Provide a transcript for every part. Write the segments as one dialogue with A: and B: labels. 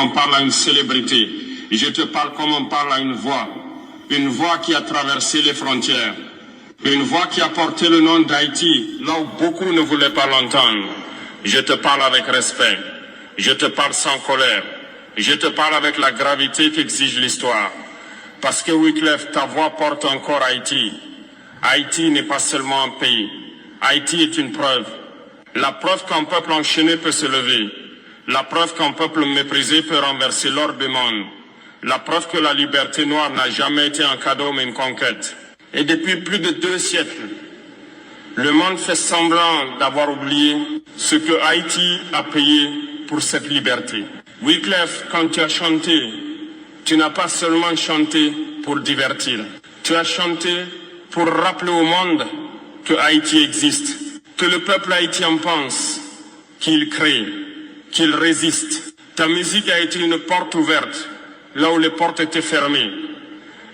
A: on parle à une célébrité. Je te parle comme on parle à une voix qui a traversé les frontières, une voix qui a porté le nom d'Haïti là où beaucoup ne voulaient pas l'entendre. Je te parle avec respect, je te parle sans colère, je te parle avec la gravité qu'exige l'histoire. Parce que Wyclef, ta voix porte encore Haïti. Haïti n'est pas seulement un pays, Haïti est une preuve. La preuve qu'un peuple enchaîné peut se lever. La preuve qu'un peuple méprisé peut renverser l'ordre du monde. La preuve que la liberté noire n'a jamais été un cadeau mais une conquête. Et depuis plus de 2 siècles, le monde fait semblant d'avoir oublié ce que Haïti a payé pour cette liberté. Wyclef, quand tu as chanté, tu n'as pas seulement chanté pour divertir. Tu as chanté pour rappeler au monde que Haïti existe, que le peuple haïtien pense, qu'il crée, qu'il résiste. Ta musique a été une porte ouverte, là où les portes étaient fermées.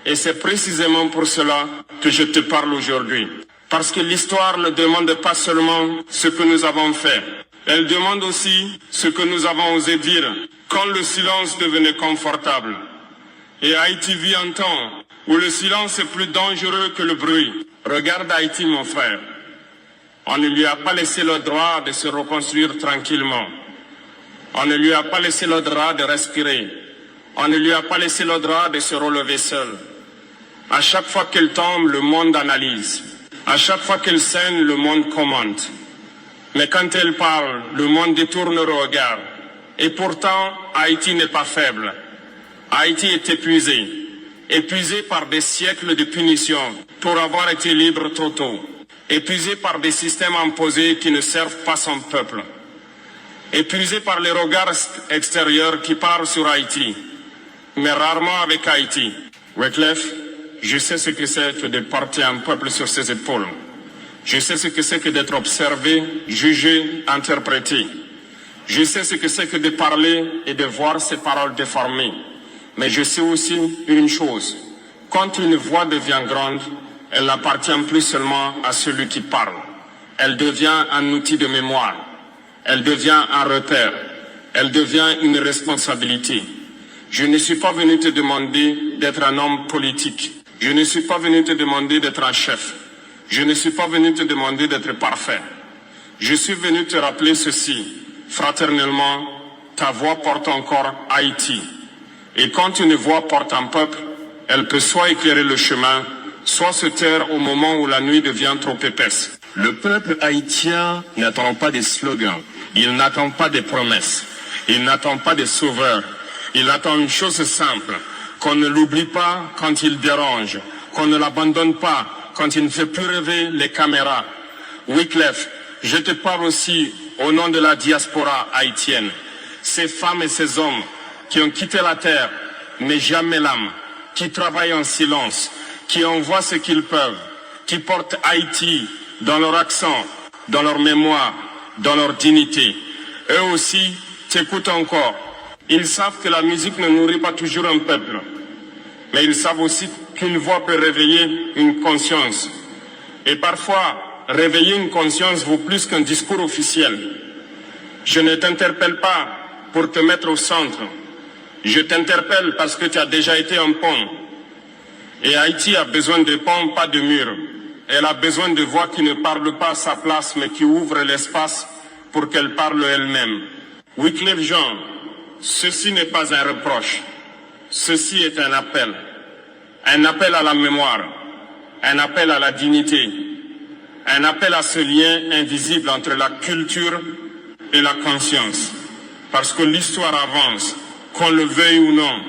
A: Et c'est précisément pour cela que je te parle aujourd'hui. Parce que l'histoire ne demande pas seulement ce que nous avons fait. Elle demande aussi ce que nous avons osé dire quand le silence devenait confortable. Et Haïti vit un temps où le silence est plus dangereux que le bruit. Regarde Haïti, mon frère. On ne lui a pas laissé le droit de se reconstruire tranquillement. On ne lui a pas laissé le droit de respirer. On ne lui a pas laissé le droit de se relever seul. À chaque fois qu'elle tombe, le monde analyse. À chaque fois qu'elle saigne, le monde commente. Mais quand elle parle, le monde détourne le regard. Et pourtant, Haïti n'est pas faible. Haïti est épuisé. Épuisé par des siècles de punition pour avoir été libre trop tôt. Épuisé par des systèmes imposés qui ne servent pas son peuple. Épuisé par les regards extérieurs qui parlent sur Haïti, mais rarement avec Haïti. Wyclef, je sais ce que c'est que de porter un peuple sur ses épaules. Je sais ce que c'est que d'être observé, jugé, interprété. Je sais ce que c'est que de parler et de voir ses paroles déformées. Mais je sais aussi une chose. Quand une voix devient grande, elle n'appartient plus seulement à celui qui parle. Elle devient un outil de mémoire. Elle devient un repère. Elle devient une responsabilité. Je ne suis pas venu te demander d'être un homme politique. Je ne suis pas venu te demander d'être un chef. Je ne suis pas venu te demander d'être parfait. Je suis venu te rappeler ceci. Fraternellement, ta voix porte encore Haïti. Et quand une voix porte un peuple, elle peut soit éclairer le chemin, soit se taire au moment où la nuit devient trop épaisse.
B: Le peuple haïtien n'attend pas des slogans.
A: Il n'attend pas des promesses. Il n'attend pas des sauveurs. Il attend une chose simple, qu'on ne l'oublie pas quand il dérange, qu'on ne l'abandonne pas quand il ne fait plus rêver les caméras. Wyclef, je te parle aussi au nom de la diaspora haïtienne. Ces femmes et ces hommes qui ont quitté la terre, mais jamais l'âme, qui travaillent en silence, qui envoient ce qu'ils peuvent, qui portent Haïti dans leur accent, dans leur mémoire, dans leur dignité. Eux aussi t'écoutent encore. Ils savent que la musique ne nourrit pas toujours un peuple, mais ils savent aussi qu'une voix peut réveiller une conscience. Et parfois, réveiller une conscience vaut plus qu'un discours officiel. Je ne t'interpelle pas pour te mettre au centre. Je t'interpelle parce que tu as déjà été un pont. Et Haïti a besoin de ponts, pas de murs. Elle a besoin de voix qui ne parlent pas à sa place, mais qui ouvrent l'espace pour qu'elle parle elle-même. Wyclef Jean, ceci n'est pas un reproche. Ceci est un appel. Un appel à la mémoire. Un appel à la dignité. Un appel à ce lien invisible entre la culture et la conscience. Parce que l'histoire avance, qu'on le veuille ou non.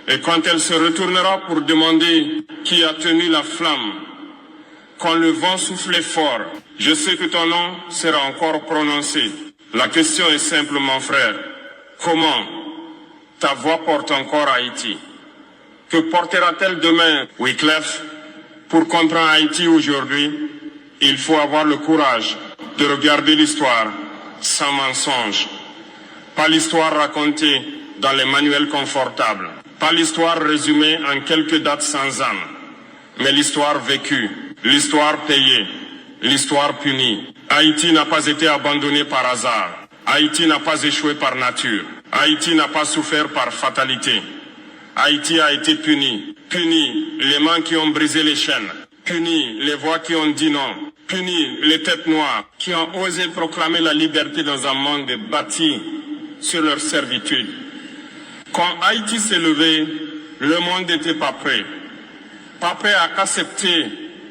A: Et quand elle se retournera pour demander qui a tenu la flamme, quand le vent soufflait fort, je sais que ton nom sera encore prononcé. La question est simple, mon frère. Comment ta voix porte encore Haïti? Que portera-t-elle demain, Wyclef? Pour comprendre Haïti aujourd'hui, il faut avoir le courage de regarder l'histoire sans mensonge. Pas l'histoire racontée dans les manuels confortables. Pas l'histoire résumée en quelques dates sans âme. Mais l'histoire vécue, l'histoire payée, l'histoire punie. Haïti n'a pas été abandonné par hasard. Haïti n'a pas échoué par nature. Haïti n'a pas souffert par fatalité. Haïti a été puni. Puni les mains qui ont brisé les chaînes. Puni les voix qui ont dit non. Puni les têtes noires qui ont osé proclamer la liberté dans un monde bâti sur leur servitude. Quand Haïti s'est levé, le monde n'était pas prêt. Pas prêt à accepter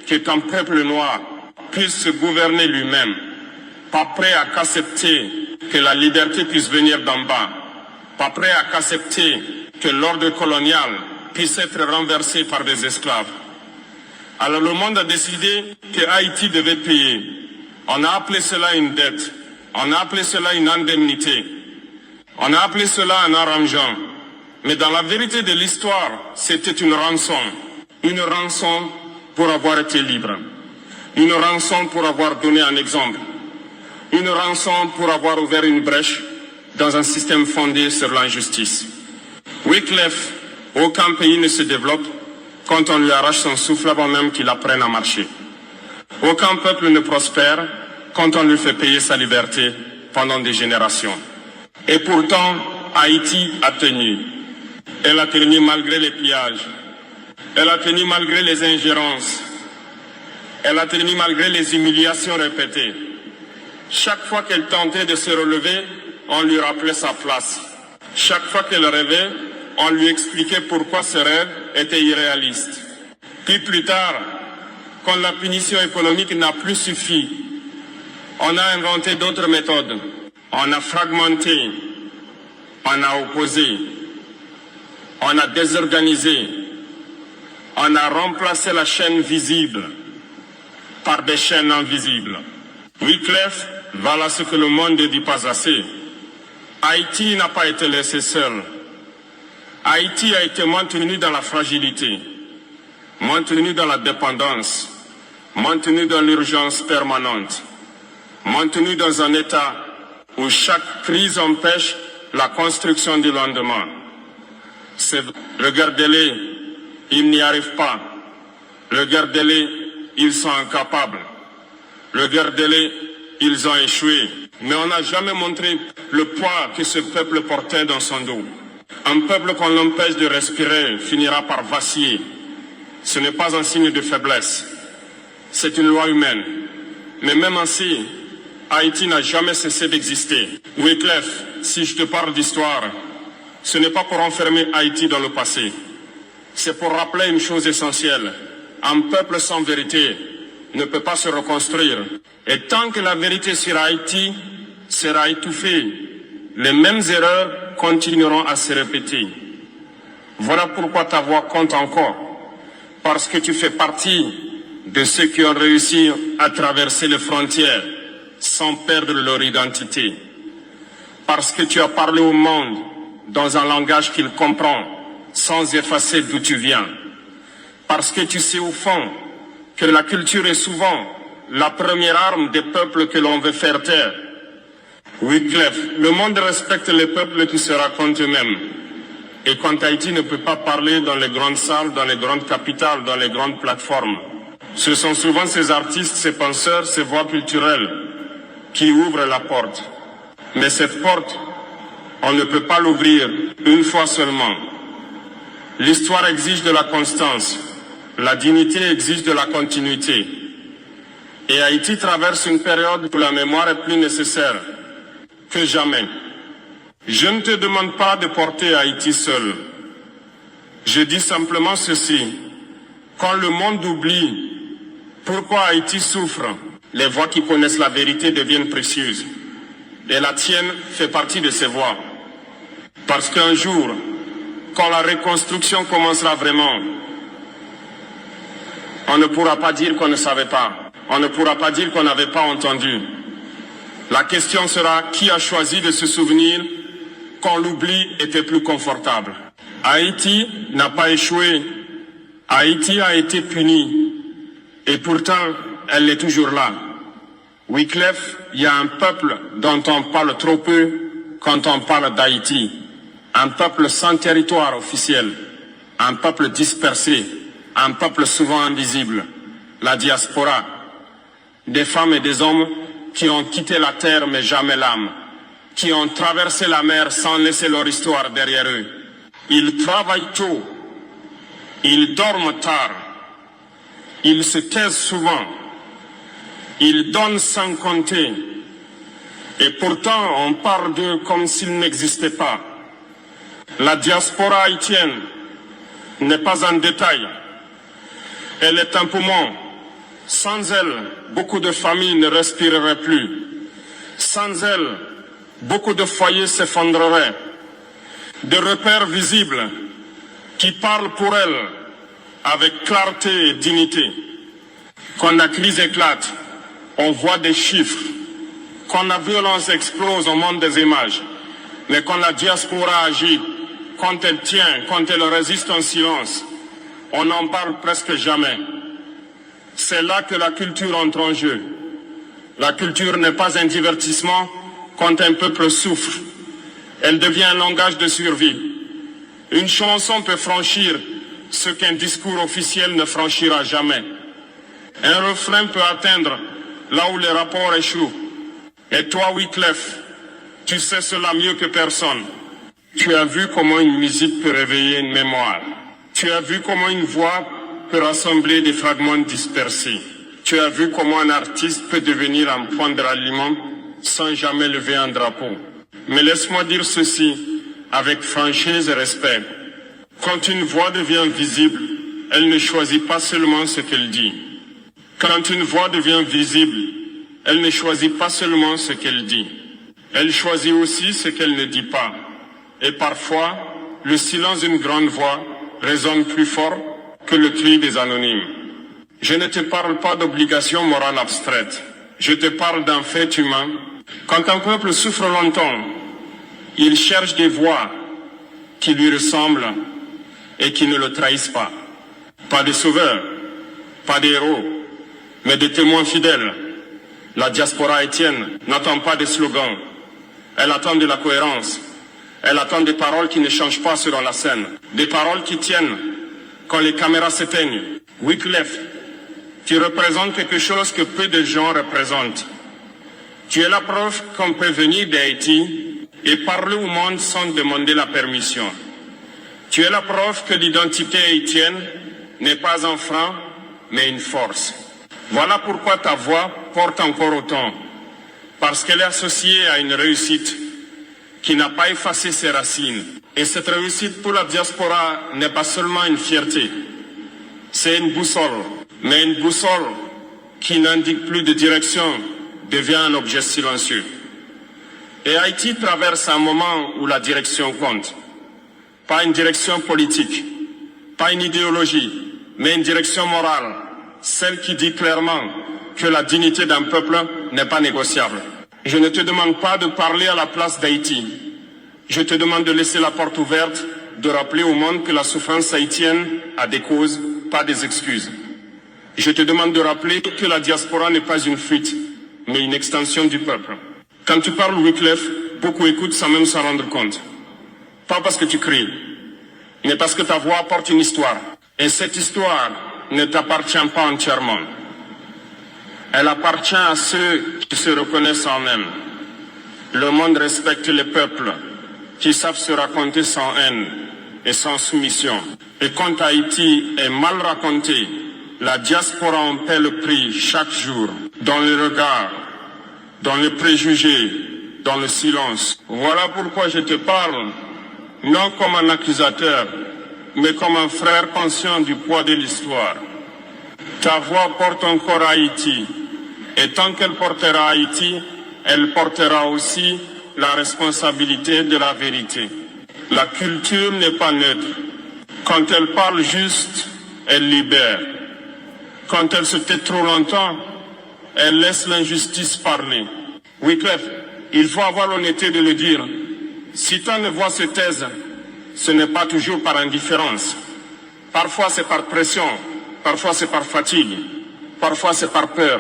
A: qu'un peuple noir puisse se gouverner lui-même. Pas prêt à accepter que la liberté puisse venir d'en bas. Pas prêt à accepter que l'ordre colonial puisse être renversé par des esclaves. Alors le monde a décidé que Haïti devait payer. On a appelé cela une dette. On a appelé cela une indemnité. On a appelé cela un arrangement. Mais dans la vérité de l'histoire, c'était une rançon. Une rançon pour avoir été libre. Une rançon pour avoir donné un exemple. Une rançon pour avoir ouvert une brèche dans un système fondé sur l'injustice. Wycliffe, aucun pays ne se développe quand on lui arrache son souffle avant même qu'il apprenne à marcher. Aucun peuple ne prospère quand on lui fait payer sa liberté pendant des générations. Et pourtant, Haïti a tenu. Elle a tenu malgré les pillages. Elle a tenu malgré les ingérences. Elle a tenu malgré les humiliations répétées. Chaque fois qu'elle tentait de se relever, on lui rappelait sa place. Chaque fois qu'elle rêvait, on lui expliquait pourquoi ce rêve était irréaliste. Puis plus tard, quand la punition économique n'a plus suffi, on a inventé d'autres méthodes. On a fragmenté, on a opposé, on a désorganisé, on a remplacé la chaîne visible par des chaînes invisibles. Wycliffe, voilà ce que le monde ne dit pas assez. Haïti n'a pas été laissé seul. Haïti a été maintenu dans la fragilité, maintenu dans la dépendance, maintenu dans l'urgence permanente, maintenu dans un état où chaque crise empêche la construction du lendemain. Regardez-les, ils n'y arrivent pas. Regardez-les, ils sont incapables. Regardez-les, ils ont échoué. Mais on n'a jamais montré le poids que ce peuple portait dans son dos. Un peuple qu'on l'empêche de respirer finira par vaciller. Ce n'est pas un signe de faiblesse. C'est une loi humaine. Mais même ainsi, Haïti n'a jamais cessé d'exister. Wycliffe, si je te parle d'histoire, ce n'est pas pour enfermer Haïti dans le passé. C'est pour rappeler une chose essentielle. Un peuple sans vérité ne peut pas se reconstruire. Et tant que la vérité sur Haïti sera étouffée, les mêmes erreurs continueront à se répéter. Voilà pourquoi ta voix compte encore. Parce que tu fais partie de ceux qui ont réussi à traverser les frontières sans perdre leur identité. Parce que tu as parlé au monde dans un langage qu'il comprend, sans effacer d'où tu viens. Parce que tu sais au fond que la culture est souvent la première arme des peuples que l'on veut faire taire. Wycliffe, le monde respecte les peuples qui se racontent eux-mêmes. Et quand Haïti ne peut pas parler dans les grandes salles, dans les grandes capitales, dans les grandes plateformes, ce sont souvent ces artistes, ces penseurs, ces voix culturelles qui ouvrent la porte. Mais cette porte, on ne peut pas l'ouvrir une fois seulement. L'histoire exige de la constance. La dignité exige de la continuité. Et Haïti traverse une période où la mémoire est plus nécessaire que jamais. Je ne te demande pas de porter Haïti seul. Je dis simplement ceci. Quand le monde oublie pourquoi Haïti souffre, les voix qui connaissent la vérité deviennent précieuses. Et la tienne fait partie de ces voix. Parce qu'un jour, quand la reconstruction commencera vraiment, on ne pourra pas dire qu'on ne savait pas. On ne pourra pas dire qu'on n'avait pas entendu. La question sera qui a choisi de se souvenir quand l'oubli était plus confortable. Haïti n'a pas échoué. Haïti a été punie. Et pourtant, elle est toujours là. Wycliffe, il y a un peuple dont on parle trop peu quand on parle d'Haïti. Un peuple sans territoire officiel. Un peuple dispersé. Un peuple souvent invisible. La diaspora. Des femmes et des hommes qui ont quitté la terre mais jamais l'âme. qui ont traversé la mer sans laisser leur histoire derrière eux. Ils travaillent tôt, ils dorment tard, ils se taisent souvent, ils donnent sans compter, et pourtant on parle d'eux comme s'ils n'existaient pas. La diaspora haïtienne n'est pas un détail, elle est un poumon. Sans elle, beaucoup de familles ne respireraient plus. Sans elle, beaucoup de foyers s'effondreraient. Des repères visibles qui parlent pour elle avec clarté et dignité. Quand la crise éclate, on voit des chiffres. Quand la violence explose au monde des images. Mais quand la diaspora agit, quand elle tient, quand elle résiste en silence, on n'en parle presque jamais. C'est là que la culture entre en jeu. La culture n'est pas un divertissement quand un peuple souffre. Elle devient un langage de survie. Une chanson peut franchir ce qu'un discours officiel ne franchira jamais. Un refrain peut atteindre là où les rapports échouent. Et toi, Wyclef, tu sais cela mieux que personne. Tu as vu comment une musique peut réveiller une mémoire. Tu as vu comment une voix peut rassembler des fragments dispersés. Tu as vu comment un artiste peut devenir un point de ralliement sans jamais lever un drapeau. Mais laisse-moi dire ceci avec franchise et respect. Quand une voix devient visible, elle ne choisit pas seulement ce qu'elle dit. Quand une voix devient visible, elle ne choisit pas seulement ce qu'elle dit. Elle choisit aussi ce qu'elle ne dit pas. Et parfois, le silence d'une grande voix résonne plus fort que le cri des anonymes. Je ne te parle pas d'obligation morale abstraite. Je te parle d'un fait humain. Quand un peuple souffre longtemps, il cherche des voix qui lui ressemblent et qui ne le trahissent pas. Pas des sauveurs, pas des héros, mais des témoins fidèles. La diaspora haïtienne n'attend pas des slogans. Elle attend de la cohérence. Elle attend des paroles qui ne changent pas selon la scène. Des paroles qui tiennent quand les caméras s'éteignent. Wyclef, tu représentes quelque chose que peu de gens représentent. Tu es la preuve qu'on peut venir d'Haïti et parler au monde sans demander la permission. Tu es la preuve que l'identité haïtienne n'est pas un frein, mais une force. Voilà pourquoi ta voix porte encore autant, parce qu'elle est associée à une réussite qui n'a pas effacé ses racines. Et cette réussite pour la diaspora n'est pas seulement une fierté, c'est une boussole, mais une boussole qui n'indique plus de direction devient un objet silencieux. Et Haïti traverse un moment où la direction compte. Pas une direction politique, pas une idéologie, mais une direction morale, celle qui dit clairement que la dignité d'un peuple n'est pas négociable. Je ne te demande pas de parler à la place d'Haïti. Je te demande de laisser la porte ouverte, de rappeler au monde que la souffrance haïtienne a des causes, pas des excuses. Je te demande de rappeler que la diaspora n'est pas une fuite, mais une extension du peuple. Quand tu parles Wyclef, beaucoup écoutent sans même s'en rendre compte. Pas parce que tu cries, mais parce que ta voix porte une histoire. Et cette histoire ne t'appartient pas entièrement. Elle appartient à ceux qui se reconnaissent en elle. Le monde respecte les peuples qui savent se raconter sans haine et sans soumission. Et quand Haïti est mal raconté, la diaspora en paie le prix chaque jour, dans les regards, dans les préjugés, dans le silence. Voilà pourquoi je te parle, non comme un accusateur, mais comme un frère conscient du poids de l'histoire. Ta voix porte encore Haïti, et tant qu'elle portera Haïti, elle portera aussi la responsabilité de la vérité. La culture n'est pas neutre. Quand elle parle juste, elle libère. Quand elle se tait trop longtemps, elle laisse l'injustice parler. Wyclef, il faut avoir l'honnêteté de le dire. Si tant de voix se taisent, ce n'est pas toujours par indifférence. Parfois c'est par pression, parfois c'est par fatigue, parfois c'est par peur.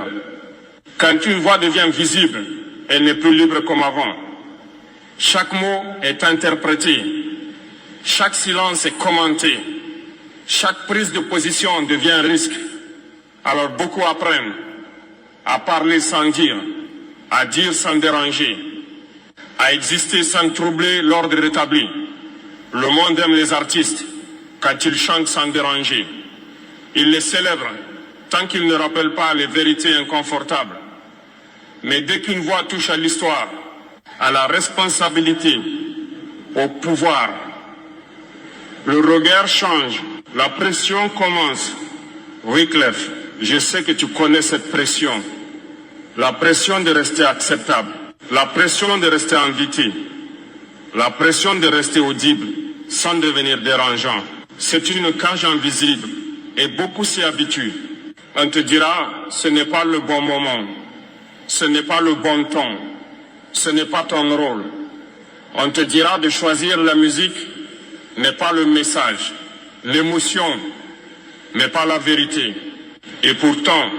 A: Quand une voix devient visible, elle n'est plus libre comme avant. Chaque mot est interprété, chaque silence est commenté, chaque prise de position devient un risque. Alors beaucoup apprennent à parler sans dire, à dire sans déranger. a existé sans troubler l'ordre établi. Le monde aime les artistes quand ils chantent sans déranger. Il les célèbre tant qu'ils ne rappellent pas les vérités inconfortables. Mais dès qu'une voix touche à l'histoire, à la responsabilité, au pouvoir, le regard change, la pression commence. Wyclef, je sais que tu connais cette pression. La pression de rester acceptable, la pression de rester invité, la pression de rester audible sans devenir dérangeant. C'est une cage invisible et beaucoup s'y habituent. On te dira, ce n'est pas le bon moment, ce n'est pas le bon ton, ce n'est pas ton rôle. On te dira de choisir la musique, mais pas le message, l'émotion, mais pas la vérité. Et pourtant,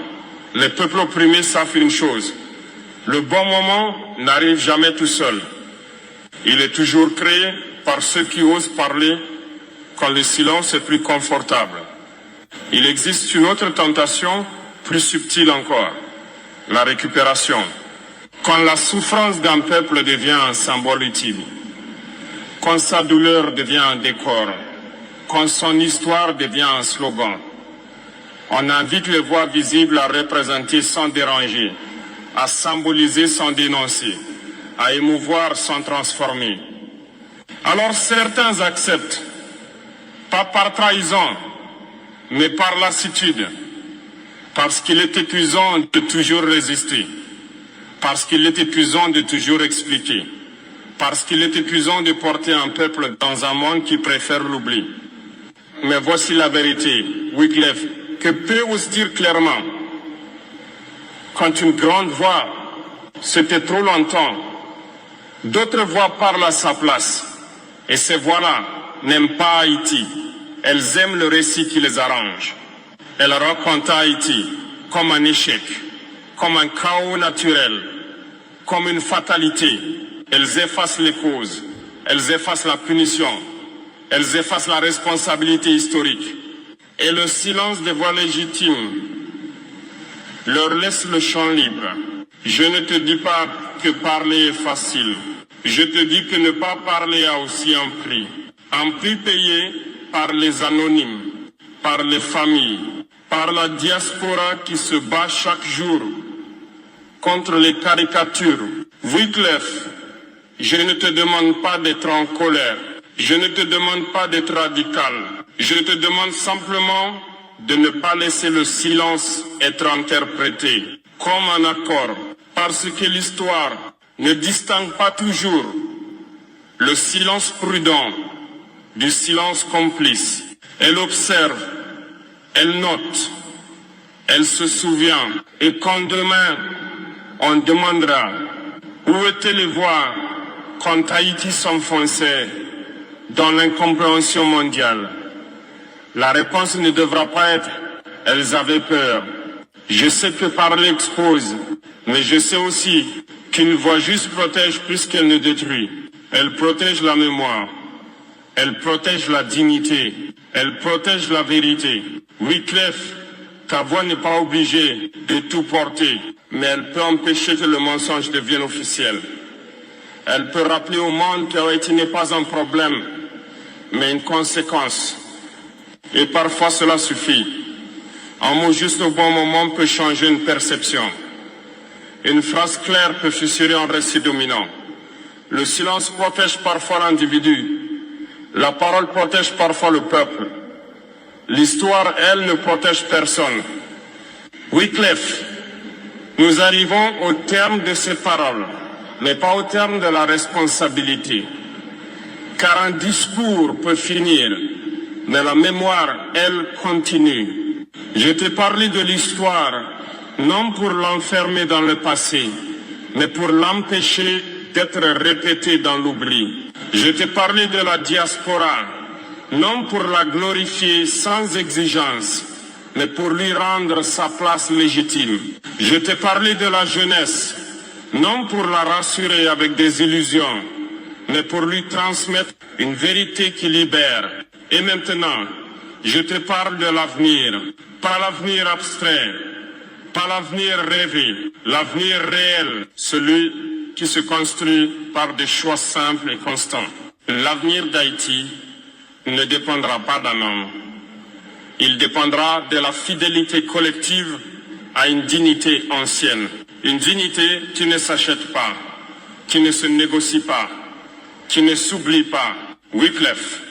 A: les peuples opprimés savent une chose, le bon moment n'arrive jamais tout seul. Il est toujours créé par ceux qui osent parler quand le silence est plus confortable. Il existe une autre tentation plus subtile encore, la récupération. Quand la souffrance d'un peuple devient un symbole utile, quand sa douleur devient un décor, quand son histoire devient un slogan, on invite les voix visibles à représenter sans déranger, à symboliser sans dénoncer, à émouvoir sans transformer. Alors certains acceptent, pas par trahison, mais par lassitude, parce qu'il est épuisant de toujours résister, parce qu'il est épuisant de toujours expliquer, parce qu'il est épuisant de porter un peuple dans un monde qui préfère l'oubli. Mais voici la vérité, Wyclef, que peu osent dire clairement. Quand une grande voix, c'était trop longtemps, d'autres voix parlent à sa place. Et ces voix-là n'aiment pas Haïti. Elles aiment le récit qui les arrange. Elles racontent Haïti comme un échec, comme un chaos naturel, comme une fatalité. Elles effacent les causes, elles effacent la punition, elles effacent la responsabilité historique. Et le silence des voix légitimes leur laisse le champ libre. Je ne te dis pas que parler est facile. Je te dis que ne pas parler a aussi un prix payé par les anonymes, par les familles, par la diaspora qui se bat chaque jour contre les caricatures. Wyclef, je ne te demande pas d'être en colère, je ne te demande pas d'être radical, je te demande simplement de ne pas laisser le silence être interprété comme un accord, parce que l'histoire ne distingue pas toujours le silence prudent du silence complice. Elle observe, elle note, elle se souvient, et quand demain on demandera où étaient les voix quand Haïti s'enfonçait dans l'incompréhension mondiale, la réponse ne devra pas être « elles avaient peur ». Je sais que parler expose, mais je sais aussi qu'une voix juste protège plus qu'elle ne détruit. Elle protège la mémoire, elle protège la dignité, elle protège la vérité. Wyclef, ta voix n'est pas obligée de tout porter, mais elle peut empêcher que le mensonge devienne officiel. Elle peut rappeler au monde que Haïti n'est pas un problème, mais une conséquence. Et parfois cela suffit. Un mot juste au bon moment peut changer une perception. Une phrase claire peut fissurer un récit dominant. Le silence protège parfois l'individu. La parole protège parfois le peuple. L'histoire, elle, ne protège personne. Wyclef, nous arrivons au terme de ces paroles, mais pas au terme de la responsabilité. Car un discours peut finir, mais la mémoire, elle, continue. Je t'ai parlé de l'histoire, non pour l'enfermer dans le passé, mais pour l'empêcher d'être répétée dans l'oubli. Je t'ai parlé de la diaspora, non pour la glorifier sans exigence, mais pour lui rendre sa place légitime. Je t'ai parlé de la jeunesse, non pour la rassurer avec des illusions, mais pour lui transmettre une vérité qui libère. Et maintenant, je te parle de l'avenir, pas l'avenir abstrait, pas l'avenir rêvé, l'avenir réel, celui qui se construit par des choix simples et constants. L'avenir d'Haïti ne dépendra pas d'un homme. Il dépendra de la fidélité collective à une dignité ancienne. Une dignité qui ne s'achète pas, qui ne se négocie pas, qui ne s'oublie pas. Wycliffe,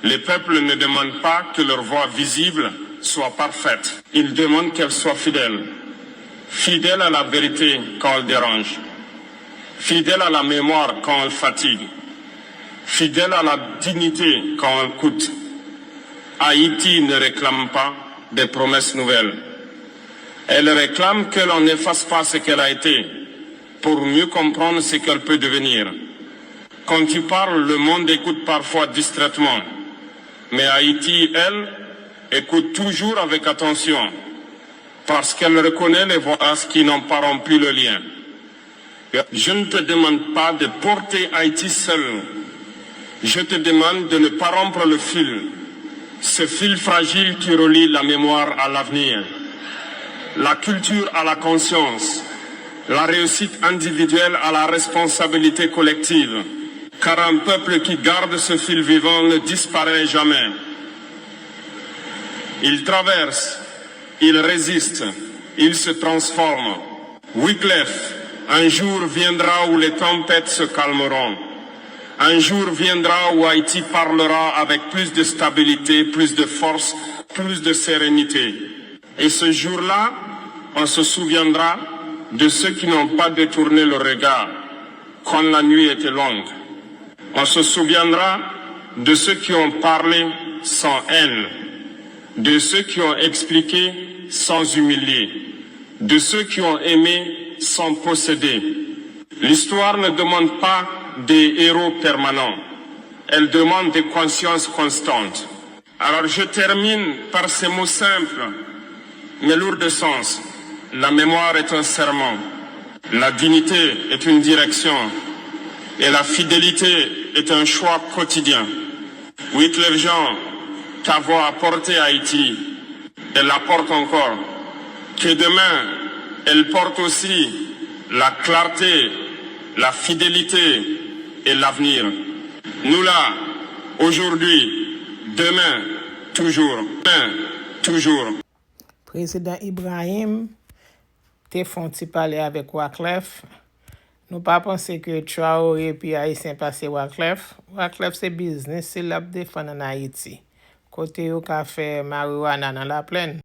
A: les peuples ne demandent pas que leur voix visible soit parfaite. Ils demandent qu'elle soit fidèle. Fidèle à la vérité quand elle dérange. Fidèle à la mémoire quand elle fatigue. Fidèle à la dignité quand elle coûte. Haïti ne réclame pas des promesses nouvelles. Elle réclame que l'on n'efface pas ce qu'elle a été pour mieux comprendre ce qu'elle peut devenir. Quand tu parles, le monde écoute parfois distraitement. Mais Haïti, elle, écoute toujours avec attention parce qu'elle reconnaît les voix qui n'ont pas rompu le lien. Je ne te demande pas de porter Haïti seul. Je te demande de ne pas rompre le fil. Ce fil fragile qui relie la mémoire à l'avenir, la culture à la conscience, la réussite individuelle à la responsabilité collective. Car un peuple qui garde ce fil vivant ne disparaît jamais. Il traverse, il résiste, il se transforme. Wycliffe, un jour viendra où les tempêtes se calmeront. Un jour viendra où Haïti parlera avec plus de stabilité, plus de force, plus de sérénité. Et ce jour-là, on se souviendra de ceux qui n'ont pas détourné le regard quand la nuit était longue. On se souviendra de ceux qui ont parlé sans haine, de ceux qui ont expliqué sans humilier, de ceux qui ont aimé sans posséder. L'histoire ne demande pas des héros permanents, elle demande des consciences constantes. Alors je termine par ces mots simples, mais lourds de sens. La mémoire est un serment, la dignité est une direction, et la fidélité est un choix quotidien. Wycliffe Jean, ta voix a porté Haïti, elle la porte encore. Que demain, elle porte aussi la clarté, la fidélité et l'avenir. Nous là, aujourd'hui, demain, toujours. Demain, toujours.
C: Président Ibrahim, te font-il parler avec Wycliffe? Nous pas penser que Traoré puis Haïtien passé Wycliffe. Wycliffe c'est business, c'est la défendre en Haïti. Côté au café marijuana dans la plaine.